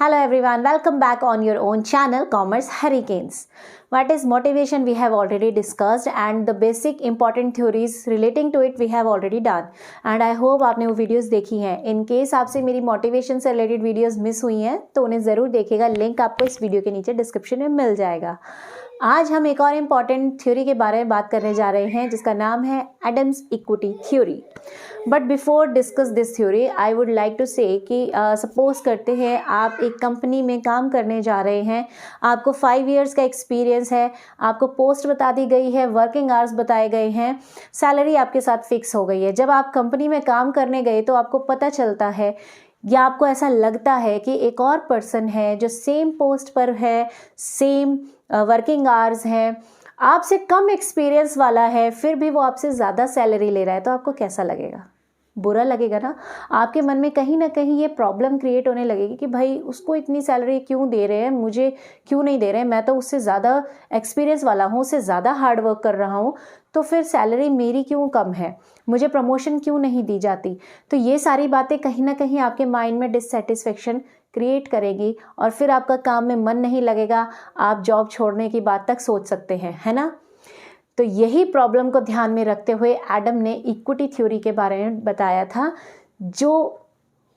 Hello everyone, welcome back on your own channel Commerce Hurricanes. What is motivation we have already discussed and the basic important theories relating to it we have already done. And I hope आपने वो videos देखी हैं. In case आपसे मेरी motivation से related videos miss हुई हैं तो उन्हें ज़रूर देखिएगा. लिंक आपको इस वीडियो के नीचे डिस्क्रिप्शन में मिल जाएगा. आज हम एक और इम्पॉर्टेंट थ्योरी के बारे में बात करने जा रहे हैं जिसका नाम है Adams equity theory. But before discuss this theory I would like to say कि सपोज करते हैं आप एक कंपनी में काम करने जा रहे हैं, आपको 5 इयर्स का एक्सपीरियंस है, आपको पोस्ट बता दी गई है, वर्किंग आवर्स बताए गए हैं, सैलरी आपके साथ फिक्स हो गई है. जब आप कंपनी में काम करने गए तो आपको पता चलता है या आपको ऐसा लगता है कि एक और पर्सन है जो सेम पोस्ट पर है, सेम वर्किंग आवर्स हैं, आपसे कम एक्सपीरियंस वाला है, फिर भी वो आपसे ज़्यादा सैलरी ले रहा है, तो आपको कैसा लगेगा? बुरा लगेगा ना. आपके मन में कहीं ना कहीं ये प्रॉब्लम क्रिएट होने लगेगी कि भाई उसको इतनी सैलरी क्यों दे रहे हैं, मुझे क्यों नहीं दे रहे हैं, मैं तो उससे ज़्यादा एक्सपीरियंस वाला हूँ, उससे ज़्यादा हार्ड वर्क कर रहा हूँ, तो फिर सैलरी मेरी क्यों कम है, मुझे प्रमोशन क्यों नहीं दी जाती. तो ये सारी बातें कहीं ना कहीं आपके माइंड में डिससेटिस्फेक्शन क्रिएट करेगी और फिर आपका काम में मन नहीं लगेगा, आप जॉब छोड़ने की बात तक सोच सकते हैं, है ना. तो यही प्रॉब्लम को ध्यान में रखते हुए एडम ने इक्विटी थ्योरी के बारे में बताया था, जो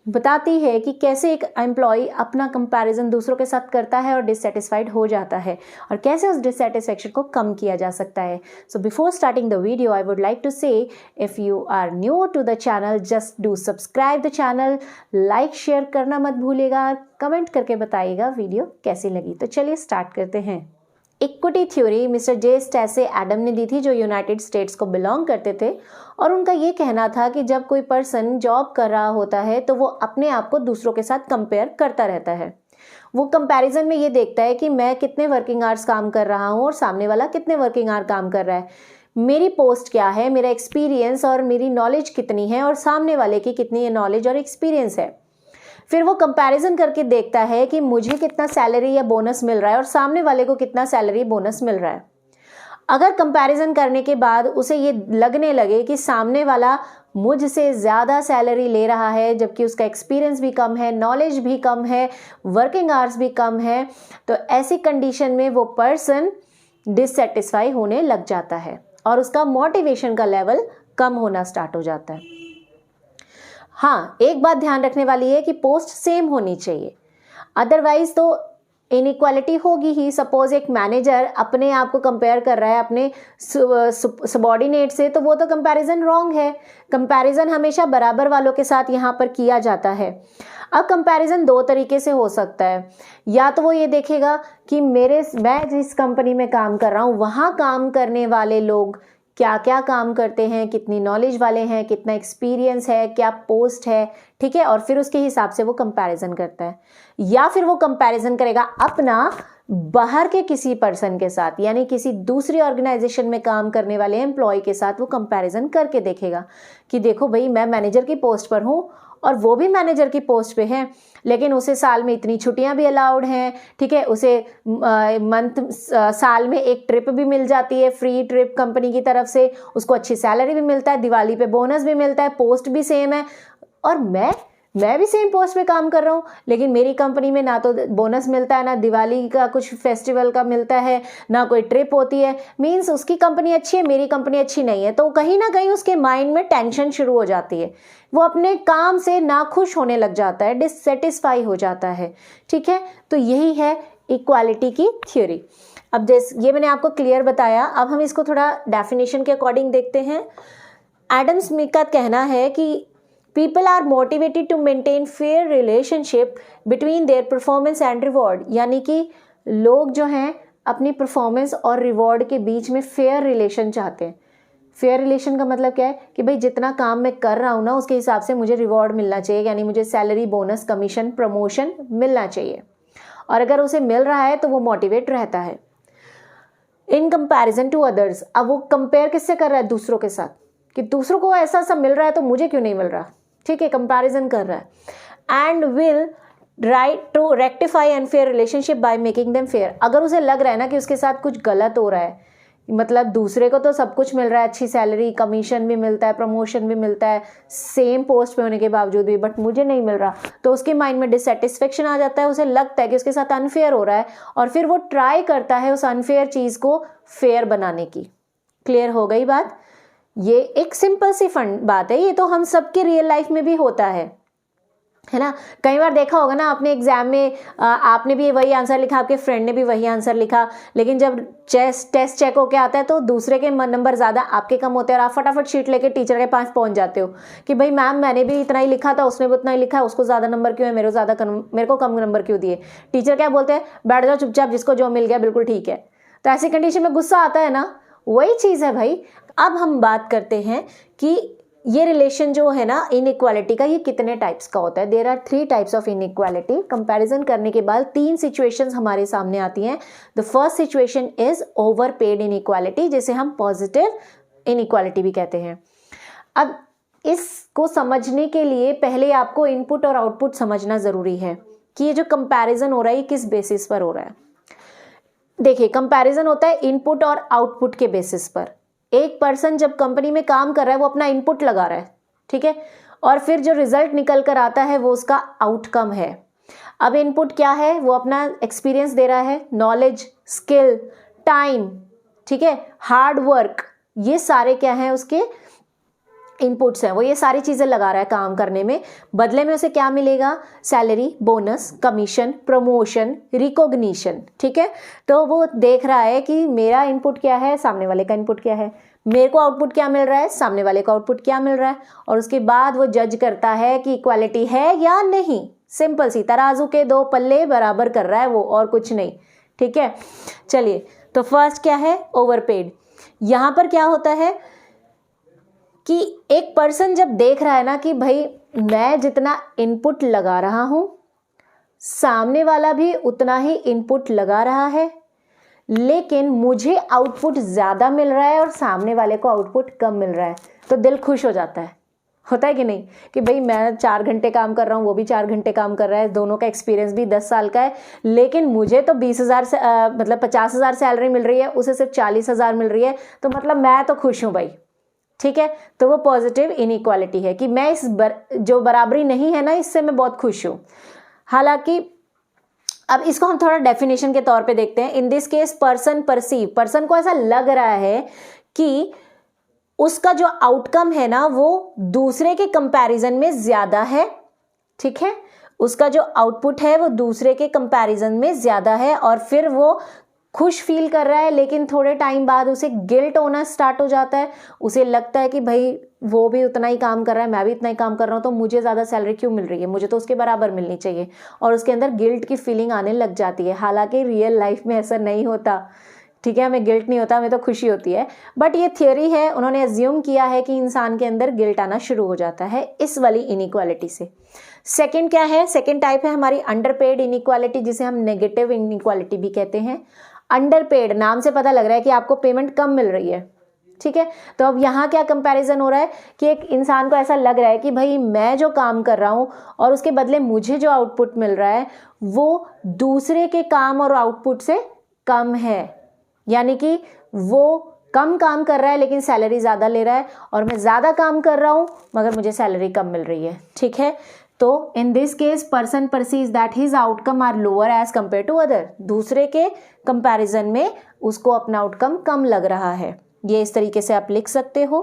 बताती है कि कैसे एक एम्प्लॉय अपना कंपैरिजन दूसरों के साथ करता है और डिससेटिस्फाइड हो जाता है और कैसे उस डिससेटिस्फैक्शन को कम किया जा सकता है. So before starting the video I would like to say if you are new to the channel just do subscribe the channel, like share करना मत भूलिएगा, कमेंट करके बताइएगा वीडियो कैसी लगी. तो चलिए स्टार्ट करते हैं. Equity theory mister J Stacy Adam ने दी थी जो यूनाइटेड स्टेट्स को बिलोंग करते थे और उनका ये कहना था कि जब कोई पर्सन जॉब कर रहा होता है तो वो अपने आप को दूसरों के साथ कंपेयर करता रहता है. वो कंपैरिजन में ये देखता है कि मैं कितने वर्किंग आवर्स काम कर रहा हूँ और सामने वाला कितने वर्किंग आवर काम कर रहा है, मेरी पोस्ट क्या है, मेरा एक्सपीरियंस और मेरी नॉलेज कितनी है और सामने वाले की कितनी नॉलेज और एक्सपीरियंस है. फिर वो कंपैरिजन करके देखता है कि मुझे कितना सैलरी या बोनस मिल रहा है और सामने वाले को कितना सैलरी बोनस मिल रहा है. अगर कंपैरिजन करने के बाद उसे ये लगने लगे कि सामने वाला मुझसे ज़्यादा सैलरी ले रहा है जबकि उसका एक्सपीरियंस भी कम है, नॉलेज भी कम है, वर्किंग आवर्स भी कम है, तो ऐसी कंडीशन में वो पर्सन डिससेटिस्फाई होने लग जाता है और उसका मोटिवेशन का लेवल कम होना स्टार्ट हो जाता है. हाँ, एक बात ध्यान रखने वाली है कि पोस्ट सेम होनी चाहिए, अदरवाइज तो इनइक्वालिटी होगी ही. सपोज एक मैनेजर अपने आप को कंपेयर कर रहा है अपने सबॉर्डिनेट से, तो वो तो कंपैरिजन रॉन्ग है. कंपैरिजन हमेशा बराबर वालों के साथ यहाँ पर किया जाता है. अब कंपैरिजन 2 तरीके से हो सकता है. या तो वो ये देखेगा कि मैं जिस कंपनी में काम कर रहा हूँ वहाँ काम करने वाले लोग क्या क्या काम करते हैं, कितनी नॉलेज वाले हैं, कितना एक्सपीरियंस है, क्या पोस्ट है, ठीक है, और फिर उसके हिसाब से वो कंपैरिजन करता है. या फिर वो कंपैरिजन करेगा अपना बाहर के किसी पर्सन के साथ, यानी किसी दूसरी ऑर्गेनाइजेशन में काम करने वाले एम्प्लॉय के साथ वो कंपैरिजन करके देखेगा कि देखो भाई मैं मैनेजर की पोस्ट पर हूँ और वो भी मैनेजर की पोस्ट पे है, लेकिन उसे साल में इतनी छुट्टियां भी अलाउड हैं, ठीक है, उसे साल में एक ट्रिप भी मिल जाती है, फ्री ट्रिप कंपनी की तरफ से, उसको अच्छी सैलरी भी मिलता है, दिवाली पे बोनस भी मिलता है, पोस्ट भी सेम है, और मैं भी सेम पोस्ट पे काम कर रहा हूँ, लेकिन मेरी कंपनी में ना तो बोनस मिलता है, ना दिवाली का कुछ फेस्टिवल का मिलता है, ना कोई ट्रिप होती है. मीन्स उसकी कंपनी अच्छी है, मेरी कंपनी अच्छी नहीं है. तो कहीं ना कहीं उसके माइंड में टेंशन शुरू हो जाती है, वो अपने काम से नाखुश होने लग जाता है, डिससेटिस्फाई हो जाता है, ठीक है. तो यही है इक्वालिटी की थ्योरी. अब जैसे ये मैंने आपको क्लियर बताया, अब हम इसको थोड़ा डेफिनेशन के अकॉर्डिंग देखते हैं. एडम स्मिथ का कहना है कि people are motivated to maintain fair relationship between their performance and reward, यानी कि लोग जो हैं अपनी परफॉर्मेंस और रिवॉर्ड के बीच में फेयर रिलेशन चाहते हैं. फेयर रिलेशन का मतलब क्या है कि भाई जितना काम मैं कर रहा हूँ ना उसके हिसाब से मुझे रिवॉर्ड मिलना चाहिए, यानी मुझे सैलरी, बोनस, कमीशन, प्रमोशन मिलना चाहिए, और अगर उसे मिल रहा है तो वो मोटिवेट रहता है. इन कंपैरिजन टू अदर्स, अब वो कंपेयर किससे कर रहा है? दूसरों के साथ, कि दूसरों को ऐसा सब मिल रहा है तो मुझे क्यों नहीं मिल रहा, ठीक है, कंपैरिजन कर रहा है. And will right to rectify unfair relationship by making them fair. अगर उसे लग रहा है ना कि उसके साथ कुछ गलत हो रहा है, मतलब दूसरे को तो सब कुछ मिल रहा है, अच्छी सैलरी, कमीशन भी मिलता है, प्रमोशन भी मिलता है सेम पोस्ट पे होने के बावजूद भी, बट मुझे नहीं मिल रहा, तो उसके माइंड में डिससेटिस्फेक्शन आ जाता है, उसे लगता है कि उसके साथ अनफेयर हो रहा है और फिर वो ट्राई करता है उस अनफेयर चीज़ को फेयर बनाने की। क्लियर हो गई बात? ये एक सिंपल सी बात है, ये तो हम सबके रियल लाइफ में भी होता है ना। कई बार देखा होगा ना आपने एग्जाम में, आपने भी वही आंसर लिखा, आपके फ्रेंड ने भी वही आंसर लिखा, लेकिन जब टेस्ट चेक होके आता है तो दूसरे के नंबर ज़्यादा, आपके कम होते हैं और आप फटाफट शीट लेके टीचर के पास पहुंच जाते हो कि भाई मैम मैंने भी इतना ही लिखा था, उसने भी उतना ही लिखा है, उसको ज़्यादा नंबर क्यों है, मेरे को कम नंबर क्यों दिए। टीचर क्या बोलते हैं, बैठ जाओ चुपचाप, जिसको जो मिल गया बिल्कुल ठीक है। तो ऐसी कंडीशन में गुस्सा आता है ना, वही चीज़ है भाई। अब हम बात करते हैं कि ये रिलेशन जो है ना इनइक्वालिटी का, ये कितने टाइप्स का होता है। There are 3 types of inequality. Comparison करने के बाद 3 सिचुएशंस हमारे सामने आती हैं। The first situation is overpaid inequality, जिसे हम पॉजिटिव इनइक्वालिटी भी कहते हैं। अब इसको समझने के लिए पहले आपको इनपुट और आउटपुट समझना ज़रूरी है कि ये जो कंपैरिजन हो रहा है ये किस बेसिस पर हो रहा है। देखिए, कंपैरिजन होता है इनपुट और आउटपुट के बेसिस पर। एक पर्सन जब कंपनी में काम कर रहा है वो अपना इनपुट लगा रहा है, ठीक है, और फिर जो रिजल्ट निकल कर आता है वो उसका आउटकम है। अब इनपुट क्या है, वो अपना एक्सपीरियंस दे रहा है, नॉलेज, स्किल, टाइम, ठीक है, हार्ड वर्क, ये सारे क्या हैं उसके इनपुट्स हैं। वो ये सारी चीज़ें लगा रहा है काम करने में, बदले में उसे क्या मिलेगा, salary, bonus, commission, promotion, recognition, ठीक है। तो वो देख रहा है कि मेरा इनपुट क्या है, सामने वाले का इनपुट क्या है, मेरे को आउटपुट क्या मिल रहा है, सामने वाले को आउटपुट क्या मिल रहा है, और उसके बाद वो जज करता है कि इक्वालिटी है या नहीं। सिंपल सी, तराजू के 2 पल्ले बराबर कर रहा है वो, और कुछ नहीं, ठीक है। चलिए, तो फर्स्ट क्या है, ओवरपेड। यहाँ पर क्या होता है कि एक पर्सन जब देख रहा है ना कि भाई मैं जितना इनपुट लगा रहा हूं, सामने वाला भी उतना ही इनपुट लगा रहा है, लेकिन मुझे आउटपुट ज़्यादा मिल रहा है और सामने वाले को आउटपुट कम मिल रहा है, तो दिल खुश हो जाता है। होता है कि नहीं, कि भाई मैं 4 घंटे काम कर रहा हूँ, वो भी 4 घंटे काम कर रहा है, दोनों का एक्सपीरियंस भी 10 साल का है, लेकिन मुझे तो 20,000 से मतलब 50,000 सैलरी मिल रही है, उसे सिर्फ 40,000 मिल रही है, तो मतलब मैं तो खुश हूँ भाई, ठीक है। तो वो पॉजिटिव इनइक्वालिटी है कि मैं जो बराबरी नहीं है ना, इससे मैं बहुत खुश हूँ। हालांकि अब इसको हम थोड़ा डेफिनेशन के तौर पे देखते हैं। इन this case person perceive, person को ऐसा लग रहा है कि उसका जो आउटकम है ना वो दूसरे के कंपैरिजन में ज्यादा है, ठीक है, उसका जो आउटपुट है वो दूसरे के कंपैरिजन में ज्यादा है, और फिर वो खुश फील कर रहा है, लेकिन थोड़े टाइम बाद उसे गिल्ट होना स्टार्ट हो जाता है। उसे लगता है कि भाई वो भी उतना ही काम कर रहा है, मैं भी इतना ही काम कर रहा हूँ, तो मुझे ज़्यादा सैलरी क्यों मिल रही है, मुझे तो उसके बराबर मिलनी चाहिए, और उसके अंदर गिल्ट की फीलिंग आने लग जाती है। हालांकि रियल लाइफ में ऐसा नहीं होता, ठीक है, हमें गिल्ट नहीं होता, हमें तो खुशी होती है, बट ये थियोरी है, उन्होंने एज्यूम किया है कि इंसान के अंदर गिल्ट आना शुरू हो जाता है इस वाली इनइक्वालिटी से। सेकंड क्या है, सेकंड टाइप है हमारी अंडरपेड इनइक्वालिटी, जिसे हम नेगेटिव इनइक्वालिटी भी कहते हैं। अंडरपेड, नाम से पता लग रहा है कि आपको पेमेंट कम मिल रही है, ठीक है। तो अब यहाँ क्या कंपैरिजन हो रहा है कि एक इंसान को ऐसा लग रहा है कि भाई मैं जो काम कर रहा हूँ और उसके बदले मुझे जो आउटपुट मिल रहा है वो दूसरे के काम और आउटपुट से कम है, यानी कि वो कम काम कर रहा है लेकिन सैलरी ज़्यादा ले रहा है, और मैं ज़्यादा काम कर रहा हूँ मगर मुझे सैलरी कम मिल रही है, ठीक है। तो in this case person perceives that his outcome are lower as compare to other, दूसरे के कंपैरिजन में उसको अपना आउटकम कम लग रहा है। ये इस तरीके से आप लिख सकते हो।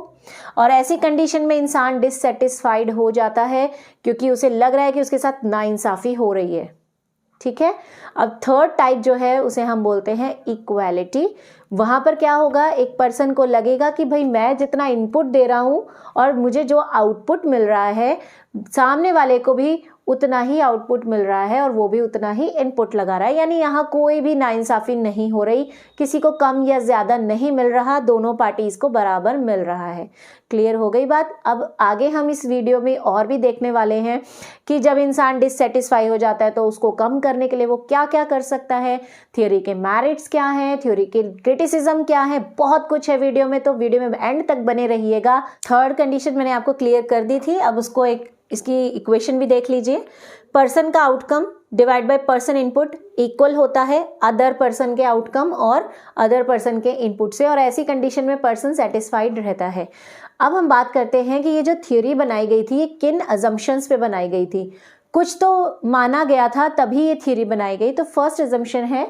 और ऐसी कंडीशन में इंसान डिससेटिस्फाइड हो जाता है क्योंकि उसे लग रहा है कि उसके साथ नाइंसाफी हो रही है, ठीक है। अब थर्ड टाइप जो है उसे हम बोलते हैं इक्वालिटी। वहां पर क्या होगा, एक पर्सन को लगेगा कि भाई मैं जितना इनपुट दे रहा हूं और मुझे जो आउटपुट मिल रहा है, सामने वाले को भी उतना ही आउटपुट मिल रहा है और वो भी उतना ही इनपुट लगा रहा है, यानी यहाँ कोई भी नाइंसाफी नहीं हो रही, किसी को कम या ज़्यादा नहीं मिल रहा, दोनों पार्टीज को बराबर मिल रहा है। क्लियर हो गई बात। अब आगे हम इस वीडियो में और भी देखने वाले हैं कि जब इंसान डिससेटिस्फाई हो जाता है तो उसको कम करने के लिए वो क्या क्या कर सकता है, थ्योरी के मेरिट्स क्या हैं, थ्योरी के क्रिटिसिज्म क्या है, बहुत कुछ है वीडियो में, तो वीडियो में एंड तक बने रहिएगा। थर्ड कंडीशन मैंने आपको क्लियर कर दी थी, अब उसको इसकी इक्वेशन भी देख लीजिए। पर्सन का outcome divide by person input equal होता है अदर पर्सन के आउटकम और अदर पर्सन के इनपुट से, और ऐसी कंडीशन में पर्सन सेटिस्फाइड रहता है। अब हम बात करते हैं कि ये जो थ्योरी बनाई गई थी ये किन अजम्पशंस पे बनाई गई थी। कुछ तो माना गया था तभी ये थ्योरी बनाई गई। तो फर्स्ट अजम्पशन है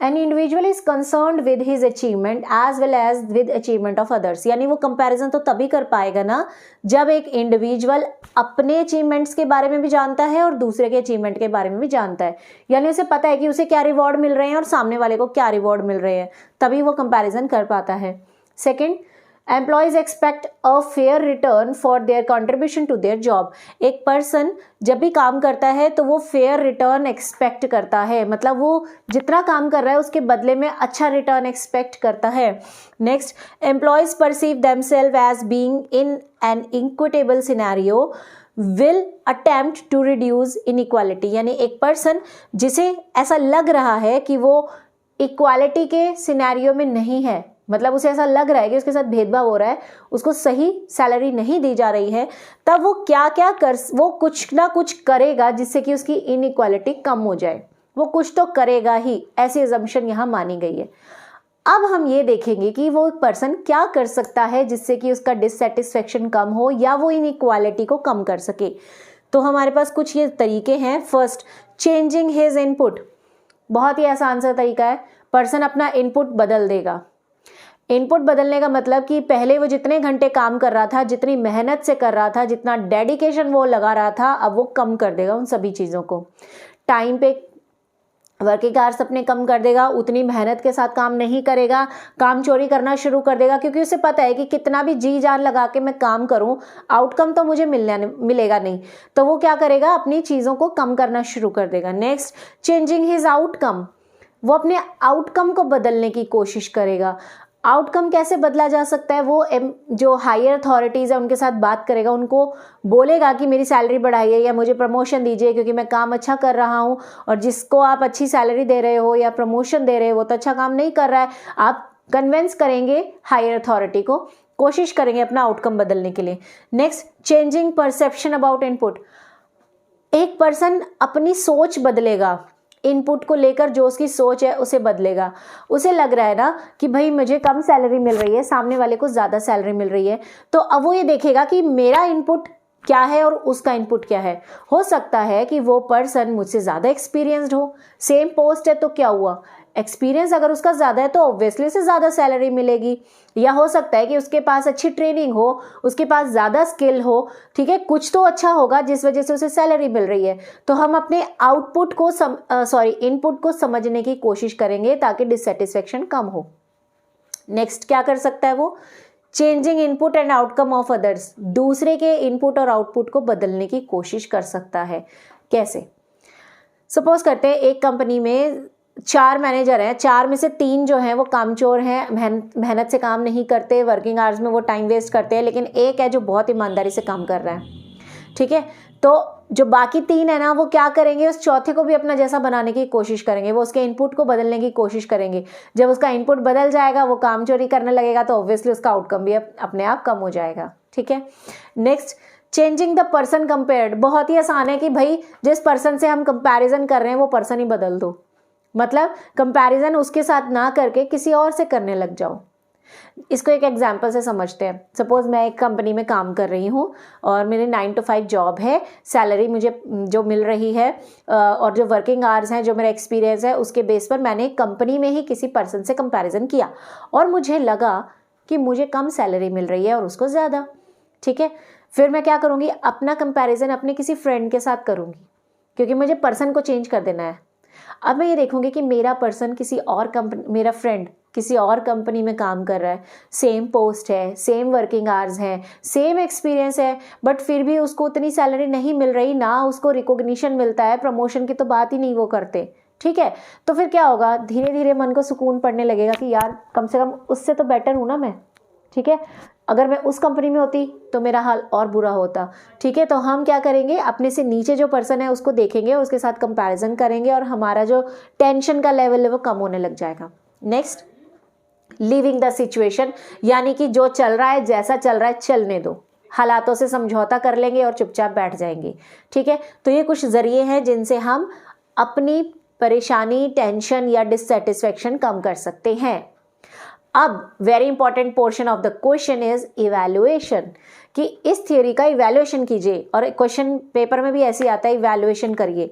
an individual is concerned with his achievement as well as with achievement of others, यानी वो कंपैरिजन तो तभी कर पाएगा ना जब एक इंडिविजुअल अपने अचीवमेंट्स के बारे में भी जानता है और दूसरे के अचीवमेंट के बारे में भी जानता है, यानी उसे पता है कि उसे क्या रिवॉर्ड मिल रहे हैं और सामने वाले को क्या रिवॉर्ड मिल रहे हैं, तभी वो कंपैरिजन कर पाता है। Second, employees expect a fair return for their contribution to their job. एक पर्सन जब भी काम करता है तो वो फेयर रिटर्न एक्सपेक्ट करता है, मतलब वो जितना काम कर रहा है उसके बदले में अच्छा रिटर्न एक्सपेक्ट करता है। Next, employees perceive themselves as being in an equitable scenario will attempt to reduce inequality, यानी एक पर्सन जिसे ऐसा लग रहा है कि वो इक्वालिटी के सिनेरियो में नहीं है, मतलब उसे ऐसा लग रहा है कि उसके साथ भेदभाव हो रहा है, उसको सही सैलरी नहीं दी जा रही है, तब वो वो कुछ ना कुछ करेगा जिससे कि उसकी इनइक्वालिटी कम हो जाए। वो कुछ तो करेगा ही, ऐसी अजम्पशन यहाँ मानी गई है। अब हम ये देखेंगे कि वो पर्सन क्या कर सकता है जिससे कि उसका डिससेटिस्फेक्शन कम हो या वो इनइक्वालिटी को कम कर सके। तो हमारे पास कुछ ये तरीके हैं। First, changing his input. बहुत ही आसान सा तरीका है, पर्सन अपना इनपुट बदल देगा। इनपुट बदलने का मतलब कि पहले वो जितने घंटे काम कर रहा था, जितनी मेहनत से कर रहा था, जितना डेडिकेशन वो लगा रहा था, अब वो कम कर देगा उन सभी चीज़ों को। टाइम पे वर्किंग आवर्स अपने कम कर देगा, उतनी मेहनत के साथ काम नहीं करेगा, काम चोरी करना शुरू कर देगा, क्योंकि उसे पता है कि कितना भी जी जान लगा के मैं काम करूं आउटकम तो मुझे मिलेगा नहीं, तो वो क्या करेगा, अपनी चीज़ों को कम करना शुरू कर देगा। Next, changing his outcome. वो अपने आउटकम को बदलने की कोशिश करेगा। आउटकम कैसे बदला जा सकता है, वो जो हायर अथॉरिटीज़ है उनके साथ बात करेगा, उनको बोलेगा कि मेरी सैलरी बढ़ाइए या मुझे प्रमोशन दीजिए क्योंकि मैं काम अच्छा कर रहा हूँ, और जिसको आप अच्छी सैलरी दे रहे हो या प्रमोशन दे रहे हो वो तो अच्छा काम नहीं कर रहा है। आप कन्विंस करेंगे हायर अथॉरिटी को, कोशिश करेंगे अपना आउटकम बदलने के लिए। Next, changing perception about input. एक पर्सन अपनी सोच बदलेगा, इनपुट को लेकर जो उसकी सोच है उसे बदलेगा। उसे लग रहा है ना कि भाई मुझे कम सैलरी मिल रही है, सामने वाले को ज़्यादा सैलरी मिल रही है, तो अब वो ये देखेगा कि मेरा इनपुट क्या है और उसका इनपुट क्या है। हो सकता है कि वो पर्सन मुझसे ज़्यादा एक्सपीरियंस्ड हो, सेम पोस्ट है तो क्या हुआ, एक्सपीरियंस अगर उसका ज़्यादा है तो ऑब्वियसली उसे ज़्यादा सैलरी मिलेगी। या हो सकता है कि उसके पास अच्छी ट्रेनिंग हो, उसके पास ज़्यादा स्किल हो, ठीक है, कुछ तो अच्छा होगा जिस वजह से उसे सैलरी मिल रही है। तो हम अपने आउटपुट को इनपुट को समझने की कोशिश करेंगे ताकि डिससेटिस्फेक्शन कम हो। नेक्स्ट क्या कर सकता है वो, changing input and outcome of others. दूसरे के इनपुट और आउटपुट को बदलने की कोशिश कर सकता है। कैसे, सपोज करते हैं एक कंपनी में 4 मैनेजर हैं, 4 में से 3 जो हैं वो कामचोर हैं, मेहनत से काम नहीं करते, वर्किंग आवर्स में वो टाइम वेस्ट करते हैं, लेकिन एक है जो बहुत ईमानदारी से काम कर रहा है, ठीक है। तो जो बाकी 3 है ना, वो क्या करेंगे, उस चौथे को भी अपना जैसा बनाने की कोशिश करेंगे, वो उसके इनपुट को बदलने की कोशिश करेंगे। जब उसका इनपुट बदल जाएगा, वो काम चोरी करने लगेगा, तो ऑब्वियसली उसका आउटकम भी अपने आप कम हो जाएगा, ठीक है। Next, changing the person compared. बहुत ही आसान है कि भाई जिस पर्सन से हम कंपैरिजन कर रहे हैं वो पर्सन ही बदल दो, मतलब कंपैरिजन उसके साथ ना करके किसी और से करने लग जाओ। इसको एक एग्जांपल से समझते हैं। सपोज मैं एक कंपनी में काम कर रही हूँ और मेरी 9 to 5 जॉब है, सैलरी मुझे जो मिल रही है और जो वर्किंग आवर्स हैं, जो मेरा एक्सपीरियंस है, उसके बेस पर मैंने कंपनी में ही किसी पर्सन से कंपैरिजन किया और मुझे लगा कि मुझे कम सैलरी मिल रही है और उसको ज़्यादा, ठीक है। फिर मैं क्या करूँगी, अपना कंपैरिजन अपने किसी फ्रेंड के साथ करूँगी, क्योंकि मुझे पर्सन को चेंज कर देना है। अब मैं ये देखूंगी कि मेरा पर्सन मेरा फ्रेंड किसी और कंपनी में काम कर रहा है, सेम पोस्ट है, सेम वर्किंग आवर्स हैं, सेम एक्सपीरियंस है, बट फिर भी उसको उतनी सैलरी नहीं मिल रही, ना उसको रिकॉग्निशन मिलता है, प्रमोशन की तो बात ही नहीं वो करते, ठीक है। तो फिर क्या होगा, धीरे धीरे मन को सुकून पड़ने लगेगा कि यार कम से कम उससे तो बेटर हूँ ना मैं, ठीक है। अगर मैं उस कंपनी में होती तो मेरा हाल और बुरा होता, ठीक है। तो हम क्या करेंगे, अपने से नीचे जो पर्सन है उसको देखेंगे, उसके साथ कंपैरिजन करेंगे और हमारा जो टेंशन का लेवल है वो कम होने लग जाएगा। नेक्स्ट, लिविंग द सिचुएशन, यानी कि जो चल रहा है, जैसा चल रहा है चलने दो, हालातों से समझौता कर लेंगे और चुपचाप बैठ जाएंगे, ठीक है। तो ये कुछ जरिए हैं जिनसे हम अपनी परेशानी, टेंशन या डिससेटिस्फेक्शन कम कर सकते हैं। अब very important portion of the question is evaluation, कि इस थ्योरी का इवैल्यूएशन कीजिए, और क्वेश्चन पेपर में भी ऐसे ही आता है इवैल्यूएशन करिए।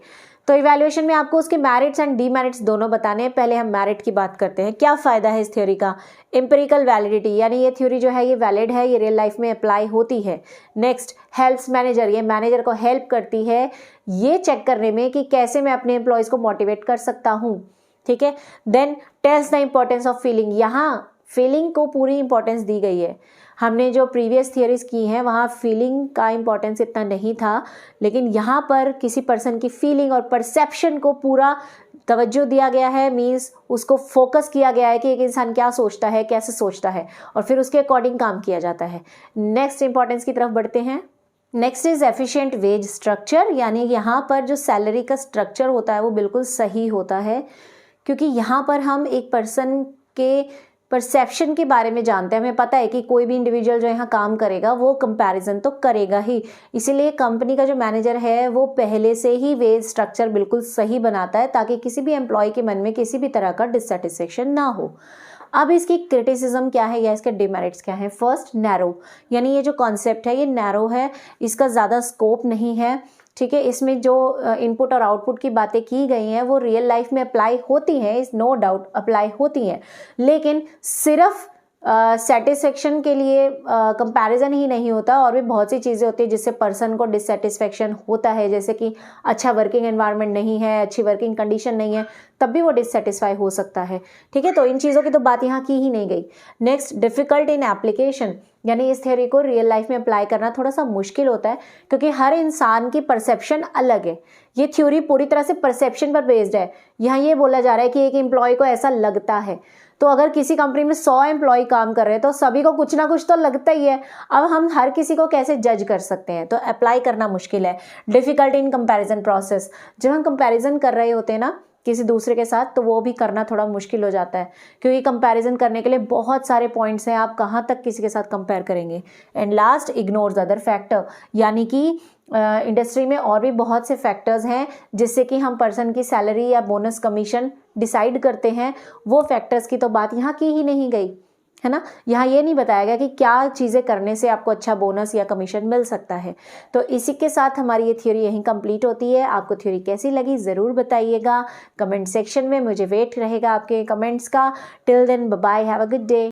तो इवैल्यूएशन में आपको उसके मेरिट्स एंड डीमेरिट्स दोनों बताने हैं। पहले हम मेरिट की बात करते हैं, क्या फ़ायदा है इस थ्योरी का। एम्पिरिकल वैलिडिटी, यानी ये थ्योरी जो है ये वैलिड है, ये रियल लाइफ में अप्लाई होती है। नेक्स्ट, हेल्प्स मैनेजर, ये मैनेजर को हेल्प करती है ये चेक करने में कि कैसे मैं अपने एम्प्लॉयज़ को मोटिवेट कर सकता हूँ, ठीक है। Then test the importance of feeling, यहाँ फीलिंग को पूरी इंपॉर्टेंस दी गई है। हमने जो प्रीवियस थियरीज की हैं वहाँ फीलिंग का इंपॉर्टेंस इतना नहीं था, लेकिन यहाँ पर किसी पर्सन की फीलिंग और परसेप्शन को पूरा तवज्जो दिया गया है। मीन्स उसको फोकस किया गया है कि एक इंसान क्या सोचता है, कैसे सोचता है, और फिर उसके अकॉर्डिंग काम किया जाता है। नेक्स्ट इंपॉर्टेंस की तरफ बढ़ते हैं। Next is efficient wage structure, यानी यहाँ पर जो सैलरी का स्ट्रक्चर होता है वो बिल्कुल सही होता है, क्योंकि यहाँ पर हम एक पर्सन के परसेप्शन के बारे में जानते हैं। हमें पता है कि कोई भी इंडिविजुअल जो यहाँ काम करेगा वो कंपैरिजन तो करेगा ही, इसीलिए कंपनी का जो मैनेजर है वो पहले से ही वेज स्ट्रक्चर बिल्कुल सही बनाता है ताकि किसी भी एम्प्लॉय के मन में किसी भी तरह का डिससेटिस्फेक्शन ना हो। अब इसकी क्रिटिसिज्म क्या है या इसके डिमेरिट्स क्या है। फर्स्ट, नैरो, यानी ये जो कॉन्सेप्ट है ये नैरो है, इसका ज़्यादा स्कोप नहीं है, ठीक है। इसमें जो इनपुट और आउटपुट की बातें की गई हैं वो रियल लाइफ में अप्लाई होती हैं, इस नो डाउट अप्लाई होती हैं, लेकिन सिर्फ सेटिस्फेक्शन के लिए कंपैरिजन ही नहीं होता, और भी बहुत सी चीज़ें होती है जिससे पर्सन को डिससेटिस्फेक्शन होता है, जैसे कि अच्छा वर्किंग एनवायरनमेंट नहीं है, अच्छी वर्किंग कंडीशन नहीं है, तब भी वो डिससेटिस्फाई हो सकता है, ठीक है। तो इन चीज़ों की तो बात यहाँ की ही नहीं गई। नेक्स्ट, डिफ़िकल्ट इन एप्लीकेशन, यानी इस थ्योरी को रियल लाइफ में अप्लाई करना थोड़ा सा मुश्किल होता है, क्योंकि हर इंसान की परसेप्शन अलग है। ये थ्योरी पूरी तरह से परसेप्शन पर बेस्ड है। यहाँ ये बोला जा रहा है कि एक एम्प्लॉय को ऐसा लगता है, तो अगर किसी कंपनी में 100 एम्प्लॉय काम कर रहे हैं तो सभी को कुछ ना कुछ तो लगता ही है। अब हम हर किसी को कैसे जज कर सकते हैं, तो अप्लाई करना मुश्किल है। डिफिकल्ट इन कंपैरिजन प्रोसेस, जब हम कंपैरिजन कर रहे होते हैं ना किसी दूसरे के साथ, तो वो भी करना थोड़ा मुश्किल हो जाता है, क्योंकि कंपैरिजन करने के लिए बहुत सारे पॉइंट्स हैं, आप कहाँ तक किसी के साथ कंपेयर करेंगे। And last, ignores other factor, यानी कि इंडस्ट्री में और भी बहुत से फैक्टर्स हैं जिससे कि हम पर्सन की सैलरी या बोनस कमीशन डिसाइड करते हैं। वो फैक्टर्स की तो बात यहाँ की ही नहीं गई है ना। यहाँ ये नहीं बताया गया कि क्या चीज़ें करने से आपको अच्छा बोनस या कमीशन मिल सकता है। तो इसी के साथ हमारी ये थ्योरी यहीं कंप्लीट होती है। आपको थ्योरी कैसी लगी ज़रूर बताइएगा कमेंट सेक्शन में, मुझे वेट रहेगा आपके कमेंट्स का। Till then bye bye, have a good day.